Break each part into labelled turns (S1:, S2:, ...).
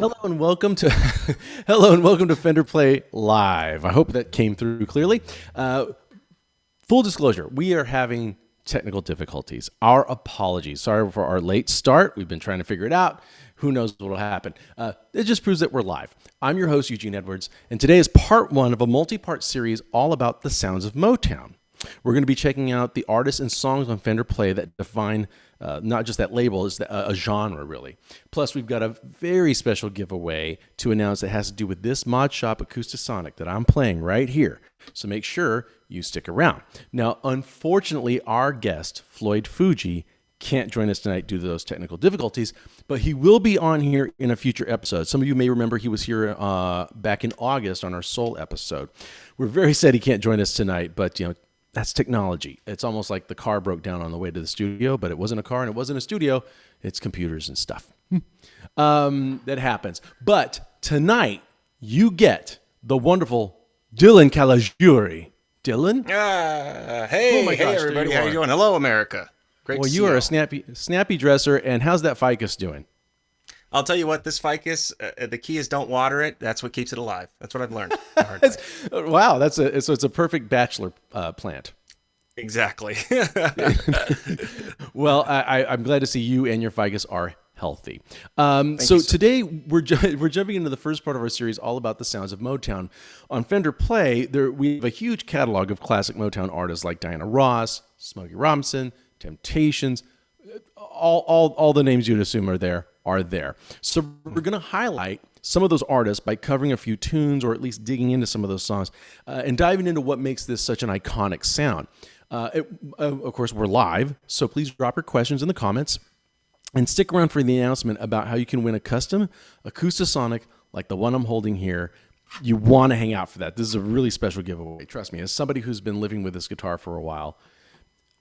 S1: Hello and welcome to hello and welcome to Fender Play Live. I hope that came through clearly. Full disclosure, we are having technical difficulties. Our apologies. Sorry for our late start. We've been trying to figure it out. Who knows what will happen? It just proves that we're live. I'm your host, Eugene Edwards, and today is part one of a multi-part series all about the sounds of Motown. We're going to be checking out the artists and songs on Fender Play that define not just that label, it's a genre, really. Plus, we've got a very special giveaway to announce that has to do with this Mod Shop Acoustasonic that I'm playing right here. So make sure you stick around. Now, unfortunately, our guest, Floyd Fuji, can't join us tonight due to those technical difficulties, but he will be on here in a future episode. Some of you may remember he was here back in August on our Soul episode. We're very sad he can't join us tonight, but that's technology. It's almost like the car broke down on the way to the studio, but it wasn't a car and it wasn't a studio. It's computers and stuff. That happens. But tonight, you get the wonderful Dylan Caligiuri. Dylan?
S2: Hey,
S1: Oh my gosh,
S2: everybody.
S1: there you
S2: How
S1: are.
S2: you doing? Hello, America. Great
S1: Well,
S2: to see
S1: you are
S2: y'all.
S1: a snappy dresser, and how's that ficus doing?
S2: I'll tell you what, this ficus, the key is don't water it. That's what keeps it alive. That's what I've learned. the hard way.
S1: Wow, so it's a perfect bachelor plant.
S2: Exactly.
S1: Well, I'm glad to see you and your ficus are healthy. So today we're jumping into the first part of our series all about the sounds of Motown. On Fender Play, we have a huge catalog of classic Motown artists like Diana Ross, Smokey Robinson, Temptations, all the names you'd assume are there. So we're going to highlight some of those artists by covering a few tunes or at least digging into some of those songs and diving into what makes this such an iconic sound. Of course, we're live, so please drop your questions in the comments and stick around for the announcement about how you can win a custom Acoustasonic like the one I'm holding here. You want to hang out for that. This is a really special giveaway. Trust me, as somebody who's been living with this guitar for a while,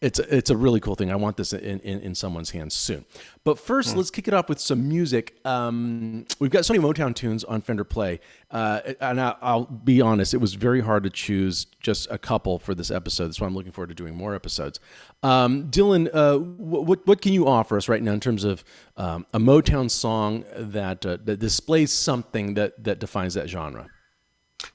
S1: it's a really cool thing. I want this in someone's hands soon. But first, let's kick it off with some music. We've got so many Motown tunes on Fender Play. And I'll be honest, it was very hard to choose just a couple for this episode. That's why I'm looking forward to doing more episodes. Dylan, what can you offer us right now in terms of a Motown song that displays something that defines that genre?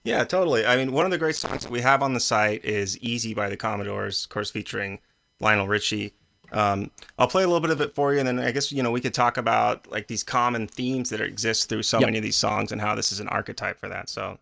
S2: Yeah, totally. I mean, one of the great songs that we have on the site is Easy by the Commodores, of course, featuring Lionel Richie. I'll play a little bit of it for you, and then I guess, we could talk about like these common themes that exist through so many of these songs and how this is an archetype for that. So.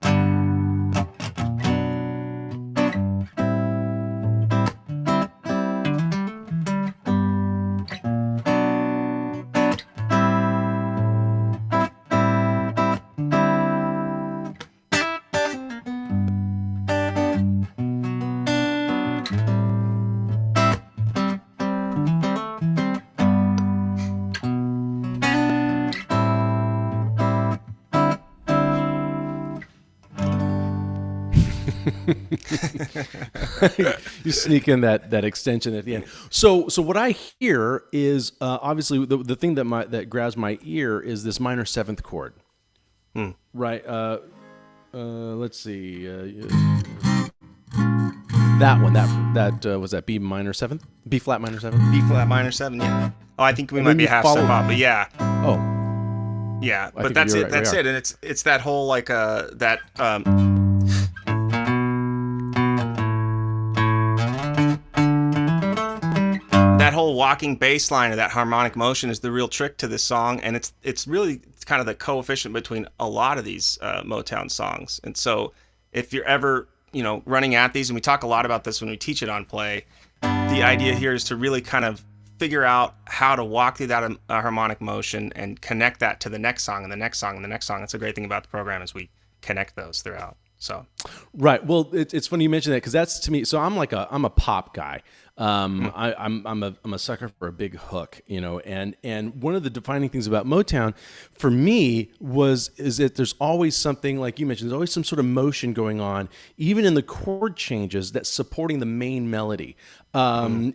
S1: You sneak in that extension at the end. So what I hear is obviously the thing that grabs my ear is this minor seventh chord, right? Let's see, that one. That was that B minor seventh, B flat minor seventh,
S2: B flat minor 7, yeah. Oh, I think we
S1: And
S2: might
S1: then
S2: be
S1: you
S2: half
S1: follow-
S2: step off, but yeah.
S1: Oh,
S2: Yeah,
S1: I
S2: but
S1: think
S2: that's
S1: you're
S2: it.
S1: right,
S2: That's
S1: we are.
S2: it, and it's that whole like that that whole walking bass line of that harmonic motion is the real trick to this song, and it's really kind of the coefficient between a lot of these Motown songs. And so if you're ever running at these, and we talk a lot about this when we teach it on Play, the idea here is to really kind of figure out how to walk through that harmonic motion and connect that to the next song and the next song and the next song. That's a great thing about the program is we connect those throughout. So
S1: right. Well, it's funny you mention that because that's to me. So I'm a pop guy. I'm a sucker for a big hook, and one of the defining things about Motown for me is that there's always something, like you mentioned, there's always some sort of motion going on, even in the chord changes that's supporting the main melody, and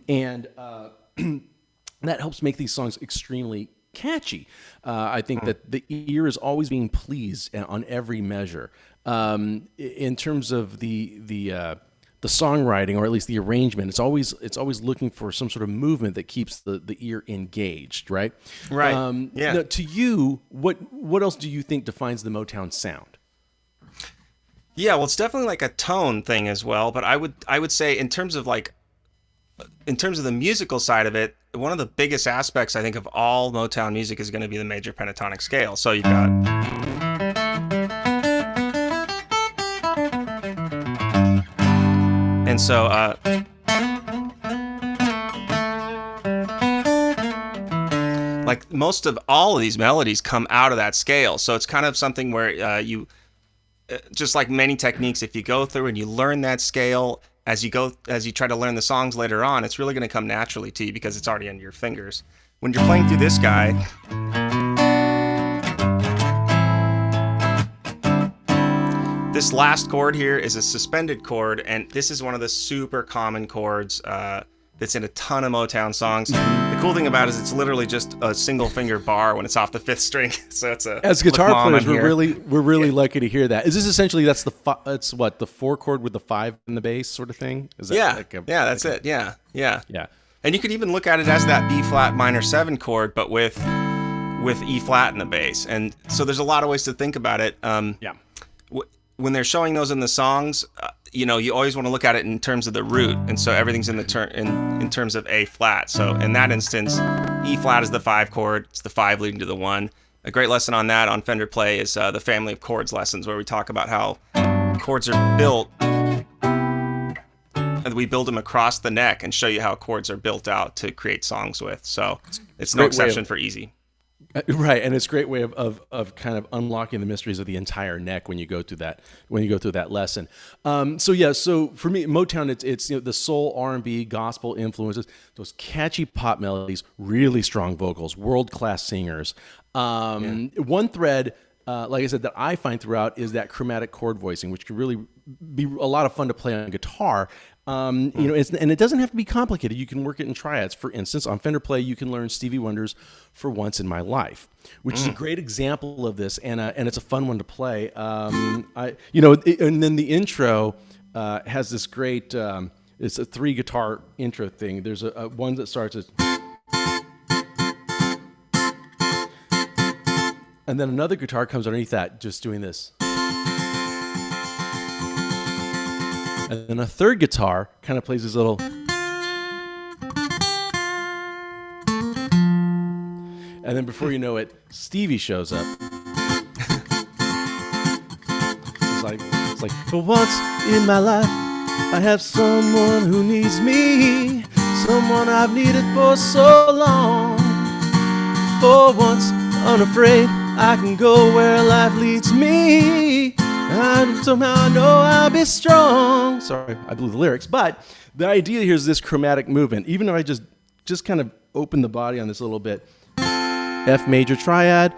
S1: that helps make these songs extremely catchy. I think that the ear is always being pleased on every measure. In terms of the the songwriting, or at least the arrangement. It's always looking for some sort of movement that keeps the ear engaged, right?
S2: Right. Yeah.
S1: Now, to you, what else do you think defines the Motown sound?
S2: Yeah, well, it's definitely like a tone thing as well, but I would say in terms of the musical side of it, one of the biggest aspects I think of all Motown music is going to be the major pentatonic scale. So you've got, and so like most of all of these melodies come out of that scale. So it's kind of something where you just like many techniques, if you go through and you learn that scale as you try to learn the songs later on, it's really going to come naturally to you because it's already under your fingers. When you're playing through this guy, this last chord here is a suspended chord, and this is one of the super common chords that's in a ton of Motown songs. The cool thing about it is it's literally just a single finger bar when it's off the fifth string. So it's a,
S1: as guitar players, we're really lucky to hear that. Is this essentially the 4 chord with the 5 in the bass sort of thing? Is that
S2: that's it. Yeah. And you could even look at it as that B flat minor 7 chord, but with E flat in the bass. And so there's a lot of ways to think about it. When they're showing those in the songs, you always want to look at it in terms of the root, and so everything's in terms of A flat. So in that instance, E flat is the 5 chord. It's the 5 leading to the 1. A great lesson on that on Fender Play is the family of chords lessons, where we talk about how chords are built, and we build them across the neck and show you how chords are built out to create songs with. So it's no exception for easy.
S1: Right, and it's a great way of kind of unlocking the mysteries of the entire neck when you go through that lesson. So for me, Motown, it's the soul, R&B, gospel influences, those catchy pop melodies, really strong vocals, world-class singers. One thread, like I said, that I find throughout is that chromatic chord voicing, which can really be a lot of fun to play on guitar. And it doesn't have to be complicated. You can work it in triads. For instance, on Fender Play, you can learn Stevie Wonder's "For Once in My Life," which is a great example of this, and it's a fun one to play. And then the intro has this great. It's a 3 guitar intro thing. There's a one that starts as, and then another guitar comes underneath that, just doing this. And then a third guitar kind of plays this little. And then before you know it, Stevie shows up. It's like, for once in my life, I have someone who needs me. Someone I've needed for so long. For once, unafraid, I can go where life leads me. And somehow I know I'll be strong. Sorry, I blew the lyrics. But the idea here is this chromatic movement. Even if I just kind of open the body on this a little bit. F major triad,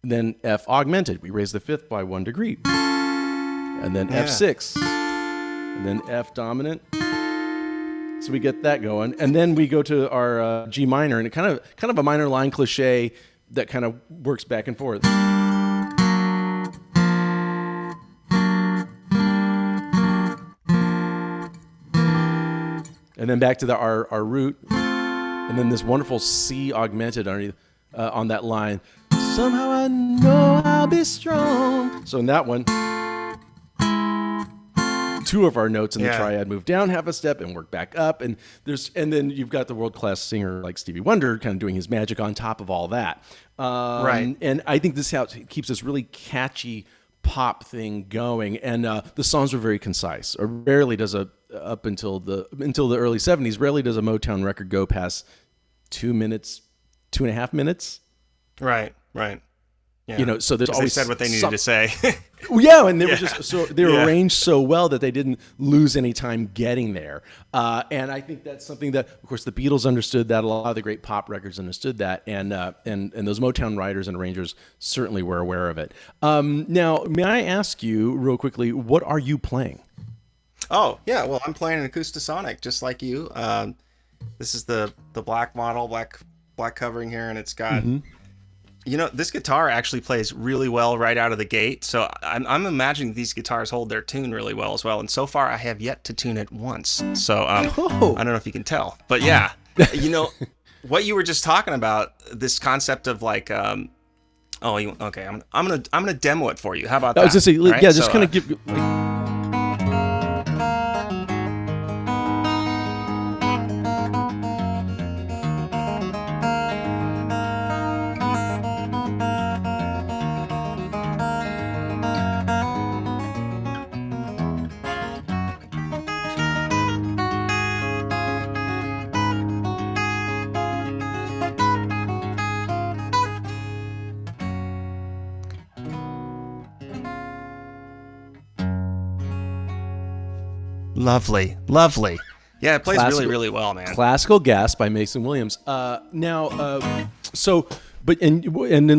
S1: then F augmented. We raise the 5th by 1 degree. And then F6. And then F dominant. So we get that going. And then we go to our G minor, and it kind of a minor line cliche that kind of works back and forth. And then back to our root, and then this wonderful C augmented underneath on that line. Somehow I know I'll be strong. So in that one, 2 of our notes in the triad move down half a step and work back up, and then you've got the world-class singer like Stevie Wonder kind of doing his magic on top of all that. Right. And I think this keeps this really catchy pop thing going, and the songs are very concise. Or rarely does up until the early 70s, rarely does a Motown record go past 2 minutes, 2.5 minutes.
S2: Right. Yeah.
S1: So there's always
S2: they said what they needed to say.
S1: And they were they were arranged so well that they didn't lose any time getting there. And I think that's something that, of course, the Beatles understood that. A lot of the great pop records understood that, and those Motown writers and arrangers certainly were aware of it. Now, may I ask you real quickly, what are you playing?
S2: Oh yeah, well, I'm playing an Acoustasonic just like you. This is the black model, black covering here, and it's got This guitar actually plays really well right out of the gate. So I'm imagining these guitars hold their tune really well as well. And so far, I have yet to tune it once. So I don't know if you can tell, but yeah, what you were just talking about, this concept of like, okay, I'm gonna demo it for you. How about that?
S1: I was gonna say,
S2: right?
S1: yeah, just kind of give.
S2: Lovely. Yeah, it plays really, really well, man.
S1: Classical Gas by Mason Williams. But then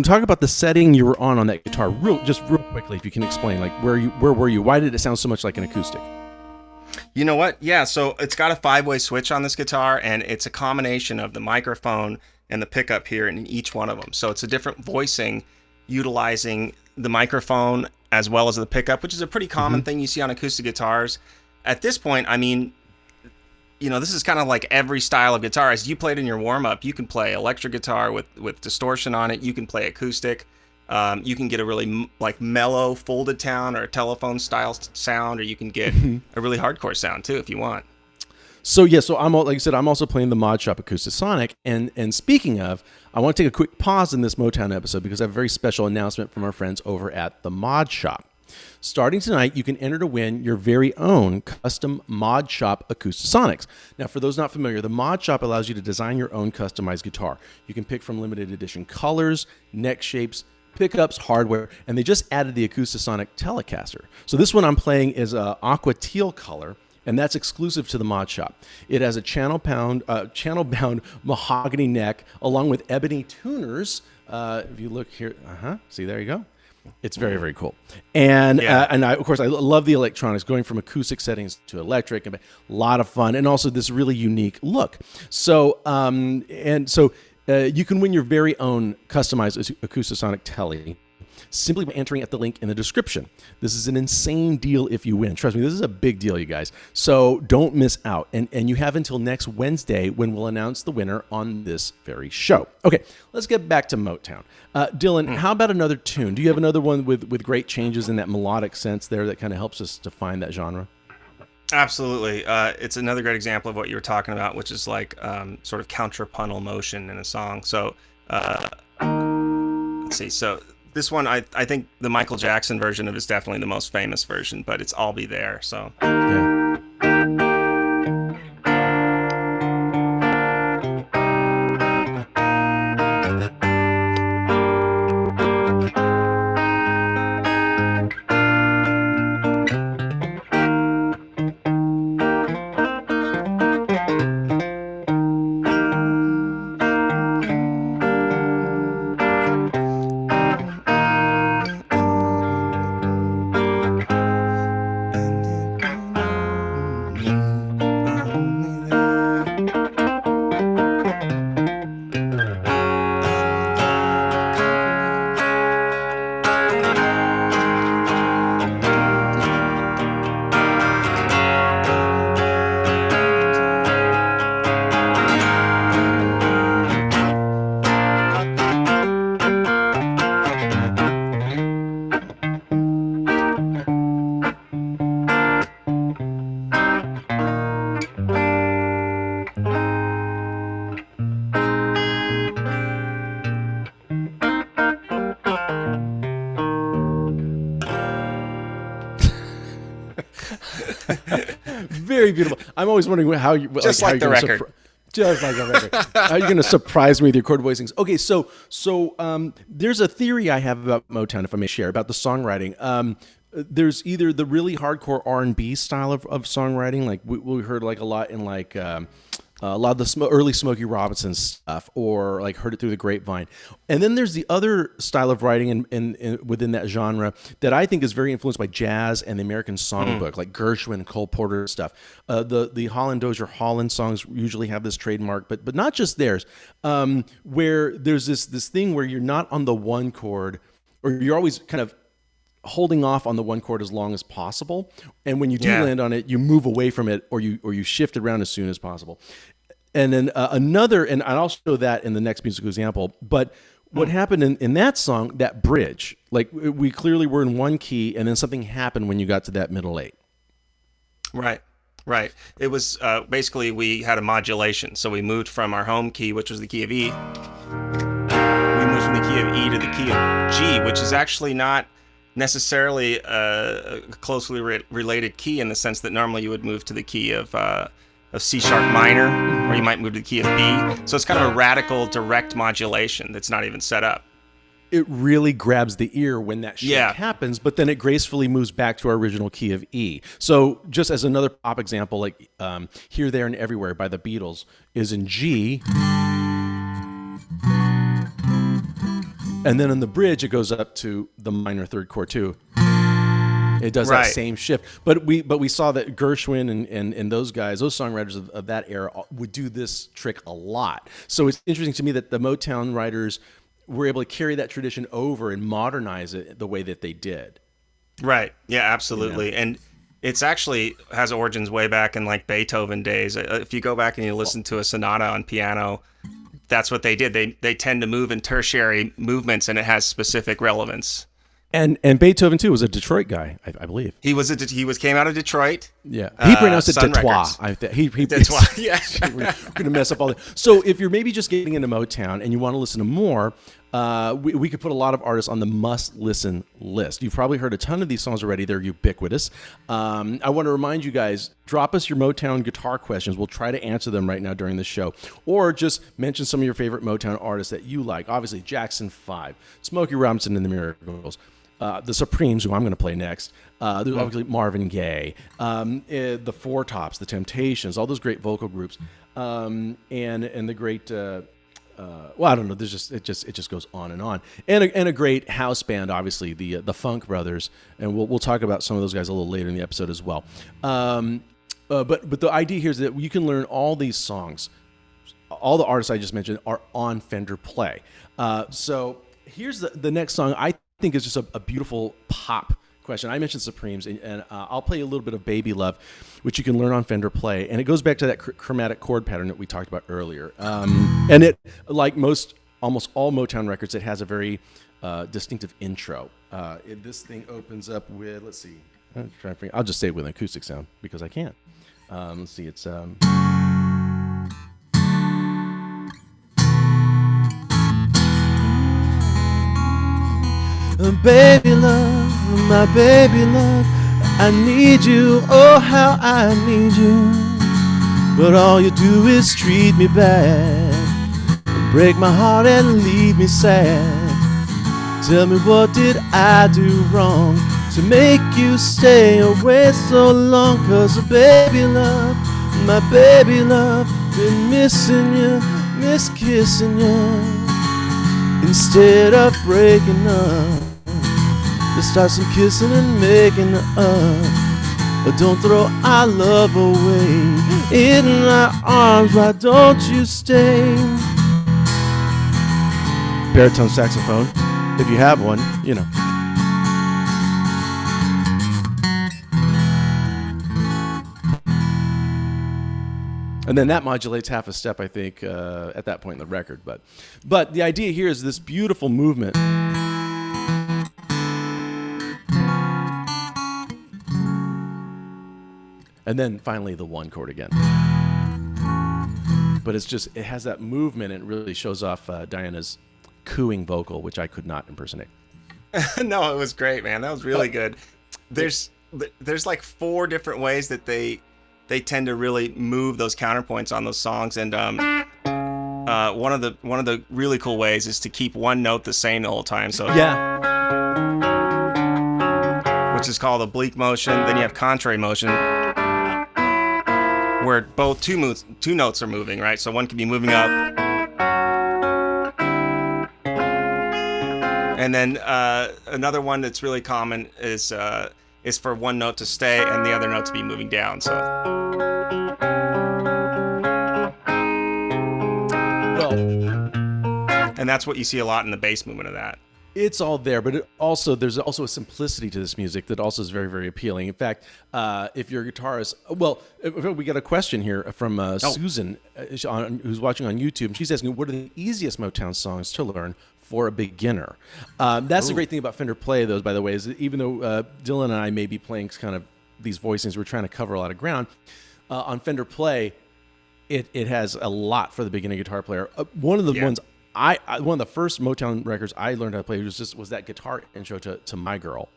S1: talk about the setting you were on that guitar, real quickly, if you can explain, like where were you? Why did it sound so much like an acoustic?
S2: You know what? Yeah, so it's got a 5-way switch on this guitar, and it's a combination of the microphone and the pickup here in each one of them. So it's a different voicing utilizing the microphone as well as the pickup, which is a pretty common thing you see on acoustic guitars. At this point, I mean, this is kind of like every style of guitar. As you played in your warm-up, you can play electric guitar with distortion on it. You can play acoustic. You can get a really mellow folded tone or a telephone style sound, or you can get a really hardcore sound too if you want.
S1: So I'm like I said, I'm also playing the Mod Shop Acoustasonic, and speaking of, I want to take a quick pause in this Motown episode because I have a very special announcement from our friends over at the Mod Shop. Starting tonight, you can enter to win your very own custom Mod Shop Acoustasonics. Now, for those not familiar, the Mod Shop allows you to design your own customized guitar. You can pick from limited edition colors, neck shapes, pickups, hardware, and they just added the Acoustasonic Telecaster. So this one I'm playing is aqua teal color, and that's exclusive to the Mod Shop. It has a channel-bound mahogany neck along with ebony tuners. If you look here, see, there you go. It's very, very cool. And of course, I love the electronics, going from acoustic settings to electric. A lot of fun, and also this really unique look. So, you can win your very own customized Acoustasonic Tele simply by entering at the link in the description. This is an insane deal if you win. Trust me, this is a big deal, you guys. So don't miss out. And you have until next Wednesday when we'll announce the winner on this very show. Okay, let's get back to Motown. Dylan, how about another tune? Do you have another one with great changes in that melodic sense there that kind of helps us define that genre?
S2: Absolutely. It's another great example of what you were talking about, which is like sort of contrapuntal motion in a song. So let's see. So this one, I think the Michael Jackson version of it is definitely the most famous version, but it's I'll Be There. So
S1: yeah. Very beautiful. I'm always wondering how you
S2: just like the record.
S1: Just like a record. How are you going to surprise me with your chord voicings? Okay, so there's a theory I have about Motown, if I may share, about the songwriting. There's either the really hardcore R&B style of songwriting, like we heard like a lot in like a lot of the early Smokey Robinson stuff, or like Heard It Through the Grapevine. And then there's the other style of writing in within that genre that I think is very influenced by jazz and the American songbook, like Gershwin, Cole Porter stuff. The Holland Dozier Holland songs usually have this trademark, but not just theirs, where there's this thing where you're not on the one chord, or you're always kind of holding off on the one chord as long as possible, and when you do land on it, you move away from it, or you shift it around as soon as possible. And then and I'll show that in the next musical example. But what happened in that song, that bridge, like we clearly were in one key, and then something happened when you got to that middle eight.
S2: Right. It was basically we had a modulation, so we moved from our home key, which was the key of E. We moved from the key of E to the key of G, which is actually not necessarily a closely related key in the sense that normally you would move to the key of C sharp minor, or you might move to the key of B. So it's kind of a radical direct modulation that's not even set up.
S1: It really grabs the ear when that shift happens, but then it gracefully moves back to our original key of E. So just as another pop example, like Here, There, and Everywhere by the Beatles is in G. And then in the bridge, it goes up to the minor third chord too. It does that same shift. But we saw that Gershwin and those guys, those songwriters of that era would do this trick a lot. So it's interesting to me that the Motown writers were able to carry that tradition over and modernize it the way that they did.
S2: Right. Yeah, absolutely. And it's actually has origins way back in like Beethoven days. If you go back and you listen to a sonata on piano, that's what they did. They tend to move in tertiary movements, and it has specific relevance.
S1: And Beethoven too was a Detroit guy, I believe.
S2: He came out of Detroit.
S1: Yeah, he pronounced it Detroit.
S2: Detroit. Yeah,
S1: we're gonna mess up all that. So if you're maybe just getting into Motown and you want to listen to more, we could put a lot of artists on the must-listen list. You've probably heard a ton of these songs already. They're ubiquitous. I want to remind you guys, drop us your Motown guitar questions. We'll try to answer them right now during the show. Or just mention some of your favorite Motown artists that you like. Obviously, Jackson 5, Smokey Robinson and the Miracles, the Supremes, who I'm going to play next. There's obviously Marvin Gaye, the Four Tops, the Temptations, all those great vocal groups, and the great... well, I don't know. It just goes on, and a great house band, obviously the Funk Brothers, and we'll talk about some of those guys a little later in the episode as well. But the idea here is that you can learn all these songs. All the artists I just mentioned are on Fender Play. So here's the next song. I think is just a beautiful pop question. I mentioned Supremes, and I'll play a little bit of Baby Love, which you can learn on Fender Play, and it goes back to that chromatic chord pattern that we talked about earlier. And it, like almost all Motown records, it has a very distinctive intro. This thing opens up with, let's see, I'll just say it with an acoustic sound because I can. Let's see, it's baby love, my baby love, I need you, oh how I need you. But all you do is treat me bad, break my heart and leave me sad. Tell me, what did I do wrong to make you stay away so long? 'Cause baby love, my baby love, been missing you, miss kissing you. Instead of breaking up, let's start some kissing and making up. But don't throw our love away. In my arms, why don't you stay? Baritone saxophone, if you have one, you know. And then that modulates half a step, I think, at that point in the record. But the idea here is this beautiful movement. And then finally the one chord again. But it has that movement, and it really shows off Diana's cooing vocal, which I could not impersonate.
S2: No, it was great, man. That was really good. There's like 4 different ways that they tend to really move those counterpoints on those songs, and one of the really cool ways is to keep one note the same the whole time. So
S1: yeah,
S2: which is called oblique motion. Then you have contrary motion, where both two notes are moving, right? So one can be moving up, and then another one that's really common is for one note to stay and the other note to be moving down. So,
S1: Well,
S2: and that's what you see a lot in the bass movement of that.
S1: it's all there, but there's also a simplicity to this music that also is very, very appealing. In fact, if you're a guitarist, we got a question here from Susan, who's watching on YouTube. She's asking, what are the easiest Motown songs to learn for a beginner? That's the great thing about Fender Play, though, by the way, is that even though Dylan and I may be playing kind of these voicings, we're trying to cover a lot of ground. On Fender Play, it has a lot for the beginning guitar player. One of the ones one of the first Motown records I learned how to play was that guitar intro to My Girl,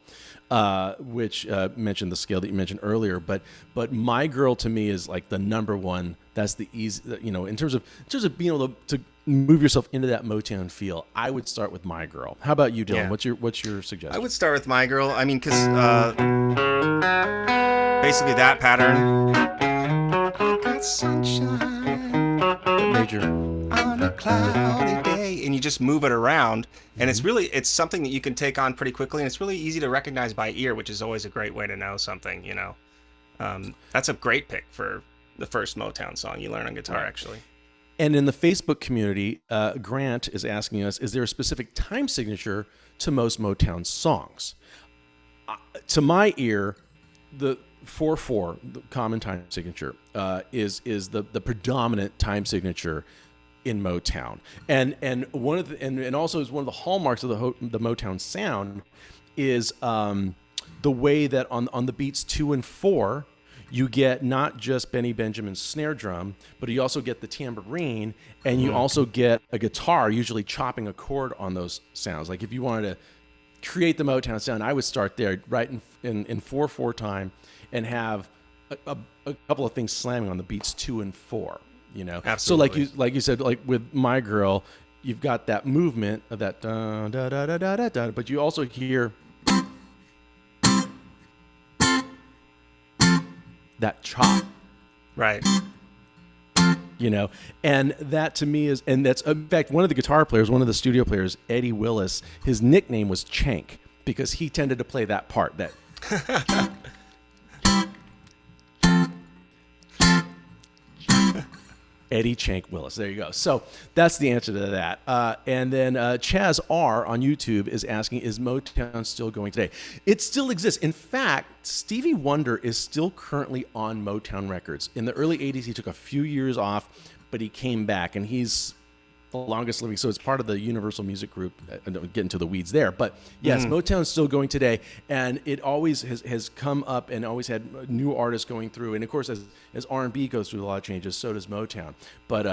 S1: which mentioned the scale that you mentioned earlier. But My Girl to me is like the number one. That's the easy, in terms of being able to move yourself into that Motown feel. I would start with My Girl. How about you, Dylan?
S2: Yeah.
S1: What's your suggestion?
S2: I would start with My Girl. I mean, because basically that pattern. I got sunshine.
S1: Major.
S2: On a cloudy day, and you just move it around, and it's something that you can take on pretty quickly, and it's really easy to recognize by ear, which is always a great way to know something. That's a great pick for the first Motown song you learn on guitar, actually.
S1: And in the Facebook community, Grant is asking us, is there a specific time signature to most Motown songs? To my ear, the 4/4, the common time signature, is the predominant time signature in Motown, and one of the, and also is one of the hallmarks of the Motown sound is the way that on the beats 2 and 4 you get not just Benny Benjamin's snare drum, but you also get the tambourine, and you also get a guitar usually chopping a chord on those sounds. Like if you wanted to create the Motown sound, I would start there right in 4/4 time and have a couple of things slamming on the beats 2 and 4.
S2: Absolutely.
S1: So like you said, like with My Girl, you've got that movement of that da da da da da da, but you also hear that chop,
S2: right?
S1: And that to me is, and that's in fact one of the guitar players, one of the studio players, Eddie Willis. His nickname was Chank because he tended to play that part. That. Eddie Chank Willis. There you go. So that's the answer to that. And then Chaz R on YouTube is asking, is Motown still going today? It still exists. In fact, Stevie Wonder is still currently on Motown Records. In the early 80s, he took a few years off, but he came back, and he's the longest living. So it's part of the Universal Music Group. I don't get into the weeds there. But yes, Motown is still going today. And it always has come up and always had new artists going through. And of course, as R&B goes through a lot of changes, so does Motown. But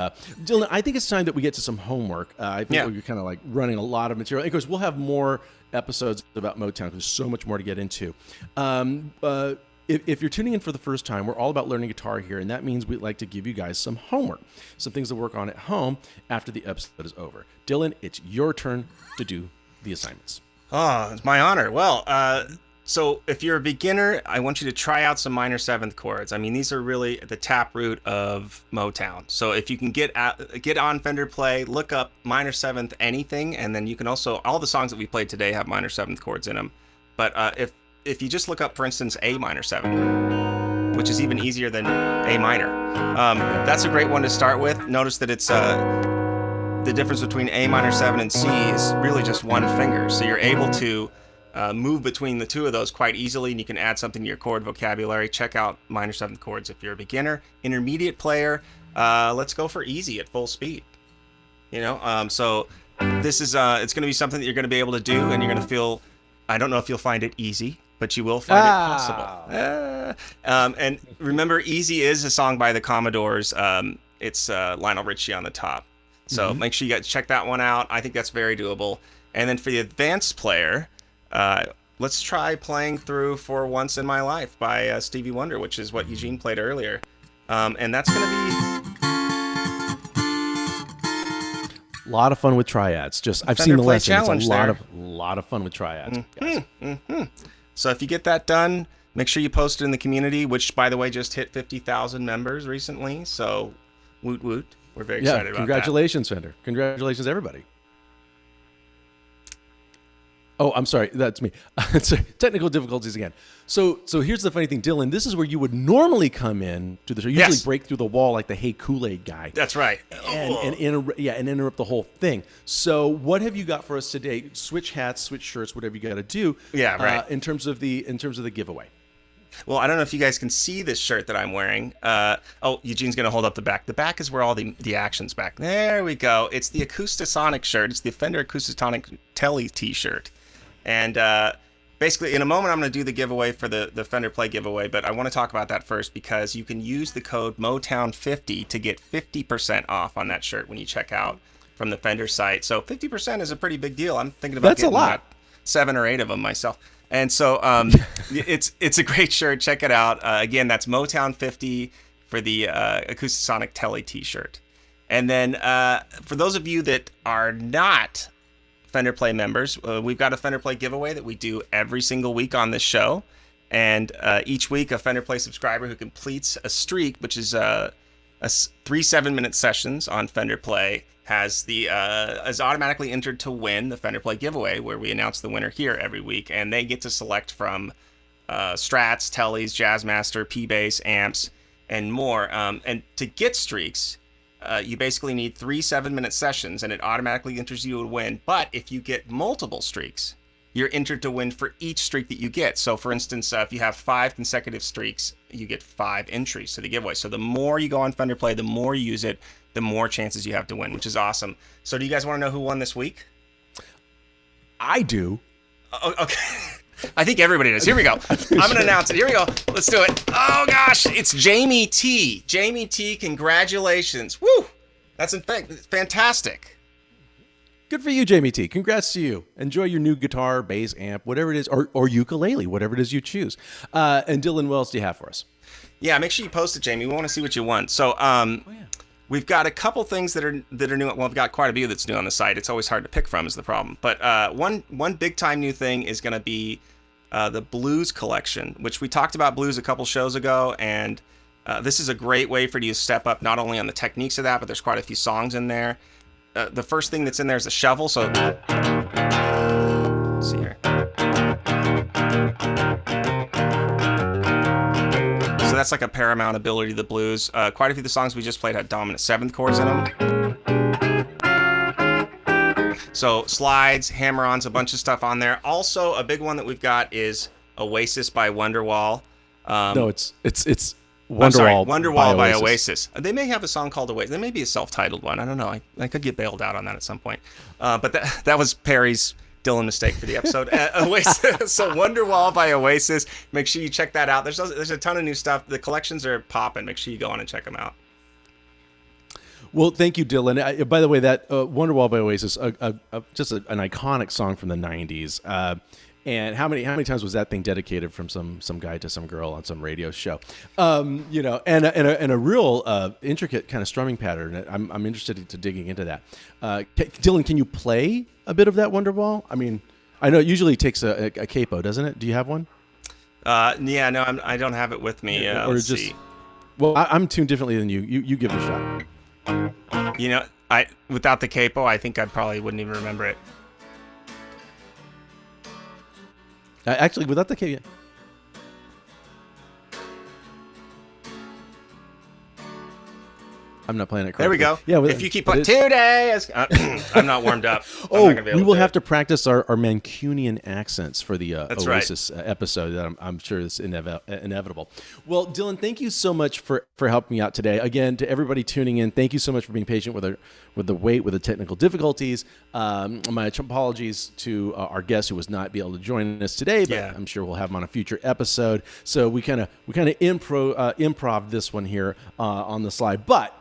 S1: Dylan, I think it's time that we get to some homework. I think we're kind of like running a lot of material. Of course, we'll have more episodes about Motown. There's so much more to get into. If you're tuning in for the first time, we're all about learning guitar here, and that means we'd like to give you guys some homework, some things to work on at home after the episode is over. Dylan, it's your turn to do the assignments.
S2: Oh, it's my honor. Well, so if you're a beginner, I want you to try out some minor seventh chords. I mean, these are really the taproot of Motown. So if you can get on Fender Play, look up minor seventh anything, and then you can also, all the songs that we played today have minor seventh chords in them. But if you just look up, for instance, A minor 7, which is even easier than A minor, that's a great one to start with. Notice that it's the difference between A minor 7 and C is really just one finger. So you're able to move between the two of those quite easily, and you can add something to your chord vocabulary. Check out minor 7th chords if you're a beginner. Intermediate player, let's go for easy at full speed. So this is it's going to be something that you're going to be able to do, and you're going to feel, I don't know if you'll find it easy, but you will find it possible. And remember, Easy is a song by the Commodores. It's Lionel Richie on the top. So make sure you guys check that one out. I think that's very doable. And then for the advanced player, let's try playing through For Once in My Life by Stevie Wonder, which is what Eugene played earlier. And that's going to be
S1: a lot of fun with triads. I've seen the lesson. It's a lot of fun with triads. Guys.
S2: So if you get that done, Make sure you post it in the community, which, by the way, just hit 50,000 members recently. So, woot woot. We're very excited about that.
S1: Congratulations, Fender. Congratulations, everybody. Oh, I'm sorry. That's me. Technical difficulties again. So here's the funny thing, Dylan. This is where you would normally come in to the show. Usually break through the wall like the Hey Kool-Aid guy.
S2: That's right.
S1: And interrupt the whole thing. So what have you got for us today? Switch hats, switch shirts, whatever you got to do.
S2: Yeah, right.
S1: In terms of the giveaway.
S2: Well, I don't know if you guys can see this shirt that I'm wearing. Eugene's going to hold up the back. The back is where all the action's back. There we go. It's the Acoustasonic shirt. It's the Fender Acoustasonic Telly t-shirt. And basically, in a moment, I'm going to do the giveaway for the Fender Play giveaway, but I want to talk about that first because you can use the code Motown50 to get 50% off on that shirt when you check out from the Fender site. So 50% is a pretty big deal. I'm thinking about getting about 7 or 8 of them myself. And so it's a great shirt. Check it out. Again, that's Motown50 for the Acoustasonic Telly t-shirt. And then for those of you that are not Fender Play members, we've got a Fender Play giveaway that we do every single week on this show. And each week, a Fender Play subscriber who completes a streak, which is 3 7-minute sessions on Fender Play, is automatically entered to win the Fender Play giveaway, where we announce the winner here every week. And they get to select from Strats, Tellys, Jazzmaster, P-Bass, amps, and more. And to get streaks, you basically need 3 7-minute sessions, and it automatically enters you to win. But if you get multiple streaks, you're entered to win for each streak that you get. So, for instance, if you have 5 consecutive streaks, you get 5 entries to the giveaway. So the more you go on Fender Play, the more you use it, the more chances you have to win, which is awesome. So do you guys want to know who won this week?
S1: I do.
S2: Okay. I think everybody does. Here we go. I'm going to announce it. Here we go. Let's do it. Oh, gosh. It's Jamie T. Jamie T, congratulations. Woo! That's fantastic.
S1: Good for you, Jamie T. Congrats to you. Enjoy your new guitar, bass, amp, whatever it is, or ukulele, whatever it is you choose. And Dylan, what else do you have for us?
S2: Yeah, make sure you post it, Jamie. We want to see what you want. So, we've got a couple things that are new. Well, we've got quite a few that's new on the site. It's always hard to pick from is the problem. But one big time new thing is going to be the blues collection, which we talked about blues a couple shows ago, and this is a great way for you to step up not only on the techniques of that, but there's quite a few songs in there. The first thing that's in there is a shovel. So let's see here. So that's like a paramount ability to the blues. Quite a few of the songs we just played had dominant 7th chords in them. So slides, hammer-ons, a bunch of stuff on there. Also, a big one that we've got is Oasis by Wonderwall.
S1: No, it's Wonderwall
S2: by Oasis. They may have a song called Oasis. There may be a self-titled one. I don't know. I could get bailed out on that at some point. But that was Perry's Dylan mistake for the episode. Oasis. So Wonderwall by Oasis. Make sure you check that out. There's a ton of new stuff. The collections are popping. Make sure you go on and check them out.
S1: Well, thank you, Dylan. By the way, that Wonderwall by Oasis, just an iconic song from the 90s. And how many times was that thing dedicated from some guy to some girl on some radio show? And a real intricate kind of strumming pattern. I'm interested to digging into that. Dylan, can you play a bit of that Wonderwall? I mean, I know it usually takes a capo, doesn't it? Do you have one?
S2: Yeah, no, I don't have it with me. Let's see.
S1: Well, I'm tuned differently than you. You give it a shot.
S2: You know, without the capo, I think I probably wouldn't even remember it.
S1: Actually, without the capo. I'm not playing it correctly.
S2: There we go.
S1: Yeah,
S2: if you keep playing today, I'm not warmed up.
S1: We will have to practice our Mancunian accents for the Oasis episode. That I'm sure is inevitable. Well, Dylan, thank you so much for helping me out today. Again, to everybody tuning in, thank you so much for being patient with the wait, with the technical difficulties. My apologies to our guest who was not be able to join us today, but I'm sure we'll have him on a future episode. So we kind of improv this one here on the slide, but.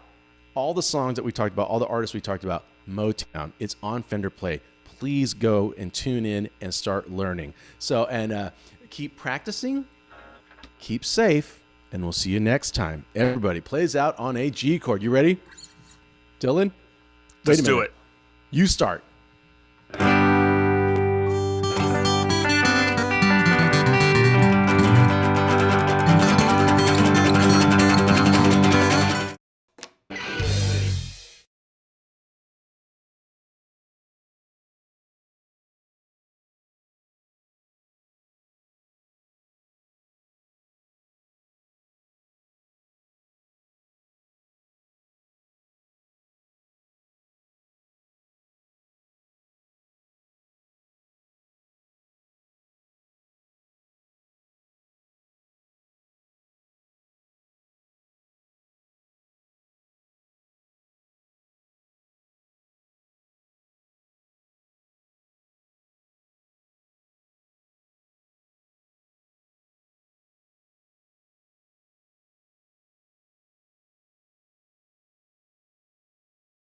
S1: All the songs that we talked about, all the artists we talked about, Motown, it's on Fender Play. Please go and tune in and start learning. So, and keep practicing, keep safe, and we'll see you next time. Everybody plays out on a G chord. You ready? Dylan?
S2: Let's do it.
S1: You start.